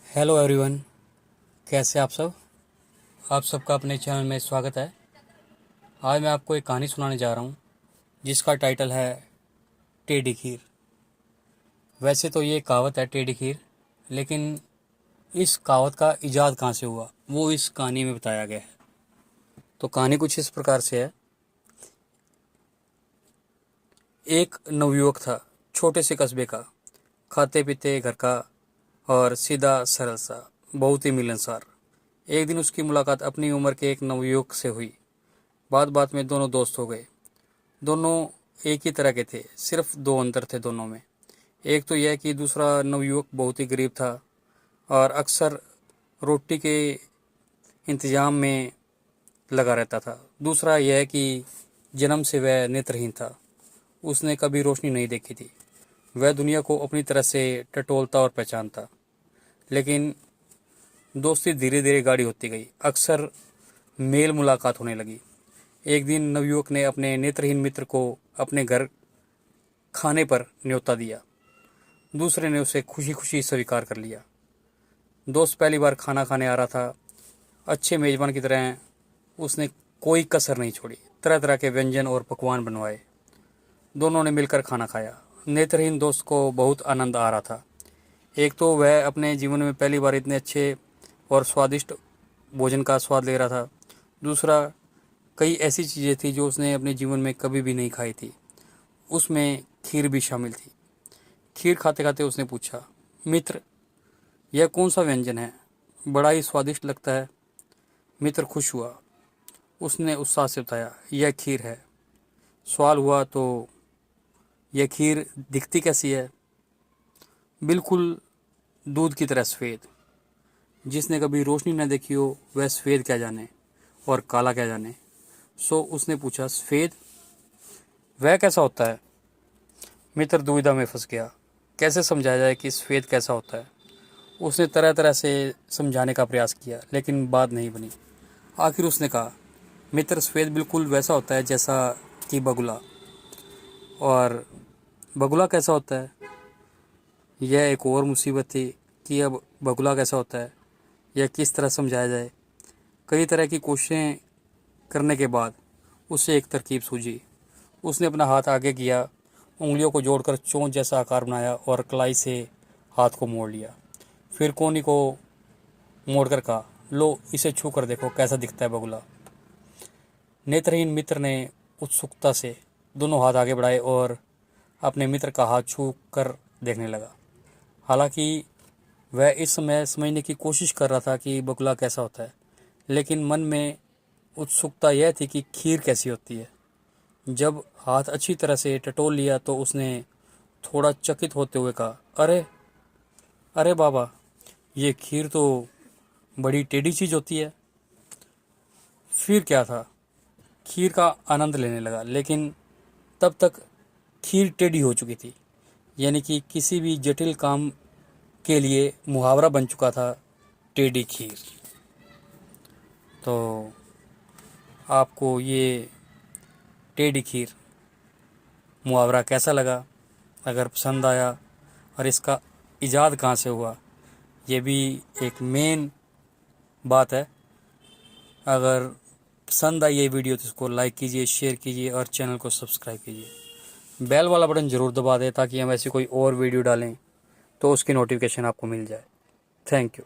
Hello everyone, कैसे आप सब। आप सबका अपने चैनल में स्वागत है। आज मैं आपको एक कहानी सुनाने जा रहा हूँ जिसका टाइटल है टेढ़ी खीर। वैसे तो ये कहावत है टेढ़ी खीर, लेकिन इस कहावत का इजाद कहाँ से हुआ वो इस कहानी में बताया गया है। तो कहानी कुछ इस प्रकार से है। एक नवयुवक था, छोटे से कस्बे का, खाते पीते घर का और सीधा सरल सा, बहुत ही मिलनसार। एक दिन उसकी मुलाकात अपनी उम्र के एक नवयुवक से हुई। बात बात में दोनों दोस्त हो गए। दोनों एक ही तरह के थे, सिर्फ दो अंतर थे दोनों में। एक तो यह कि दूसरा नवयुवक बहुत ही गरीब था और अक्सर रोटी के इंतजाम में लगा रहता था। दूसरा यह कि जन्म से वह नेत्रहीन था। उसने कभी रोशनी नहीं देखी थी। वह दुनिया को अपनी तरह से टटोलता और पहचानता। लेकिन दोस्ती धीरे धीरे गाढ़ी होती गई। अक्सर मेल मुलाकात होने लगी। एक दिन नवयुवक ने अपने नेत्रहीन मित्र को अपने घर खाने पर न्योता दिया। दूसरे ने उसे खुशी खुशी स्वीकार कर लिया। दोस्त पहली बार खाना खाने आ रहा था। अच्छे मेजबान की तरह उसने कोई कसर नहीं छोड़ी। तरह तरह के व्यंजन और पकवान बनवाए। दोनों ने मिलकर खाना खाया। नेत्रहीन दोस्त को बहुत आनंद आ रहा था। एक तो वह अपने जीवन में पहली बार इतने अच्छे और स्वादिष्ट भोजन का स्वाद ले रहा था। दूसरा, कई ऐसी चीज़ें थी जो उसने अपने जीवन में कभी भी नहीं खाई थी। उसमें खीर भी शामिल थी। खीर खाते खाते उसने पूछा, मित्र, यह कौन सा व्यंजन है? बड़ा ही स्वादिष्ट लगता है। मित्र खुश हुआ। उसने उत्साह से बताया, यह खीर है। सवाल हुआ, तो यह खीर दिखती कैसी है? बिल्कुल दूध की तरह सफ़ेद। जिसने कभी रोशनी न देखी हो वह सफ़ेद क्या जाने और काला क्या जाने। सो उसने पूछा, सफ़ेद वह कैसा होता है? मित्र दुविधा में फंस गया। कैसे समझाया जाए कि सफ़ेद कैसा होता है? उसने तरह तरह से समझाने का प्रयास किया, लेकिन बात नहीं बनी। आखिर उसने कहा, मित्र, सफ़ेद बिल्कुल वैसा होता है जैसा कि बगुला। और बगुला कैसा होता है? यह एक और मुसीबत थी कि अब बगुला कैसा होता है, यह किस तरह समझाया जाए। कई तरह की कोशिशें करने के बाद उसे एक तरकीब सूझी। उसने अपना हाथ आगे किया, उंगलियों को जोड़कर चोंच जैसा आकार बनाया और कलाई से हाथ को मोड़ लिया। फिर कोहनी को मोड़कर कहा, लो इसे छू कर देखो कैसा दिखता है बगुला। नेत्रहीन मित्र ने उत्सुकता से दोनों हाथ आगे बढ़ाए और अपने मित्र का हाथ छू कर देखने लगा। हालांकि वह इस समय समझने की कोशिश कर रहा था कि बगुला कैसा होता है, लेकिन मन में उत्सुकता यह थी कि खीर कैसी होती है। जब हाथ अच्छी तरह से टटोल लिया तो उसने थोड़ा चकित होते हुए कहा, अरे अरे बाबा, ये खीर तो बड़ी टेढ़ी चीज़ होती है। फिर क्या था, खीर का आनंद लेने लगा, लेकिन तब तक खीर टेढ़ी हो चुकी थी। यानी कि किसी भी जटिल काम के लिए मुहावरा बन चुका था टेढ़ी खीर। तो आपको ये टेढ़ी खीर मुहावरा कैसा लगा? अगर पसंद आया और इसका इजाद कहाँ से हुआ, ये भी एक मेन बात है। अगर पसंद आई ये वीडियो तो इसको लाइक कीजिए, शेयर कीजिए और चैनल को सब्सक्राइब कीजिए। बेल वाला बटन ज़रूर दबा दें ताकि हम ऐसी कोई और वीडियो डालें तो उसकी नोटिफिकेशन आपको मिल जाए। Thank you.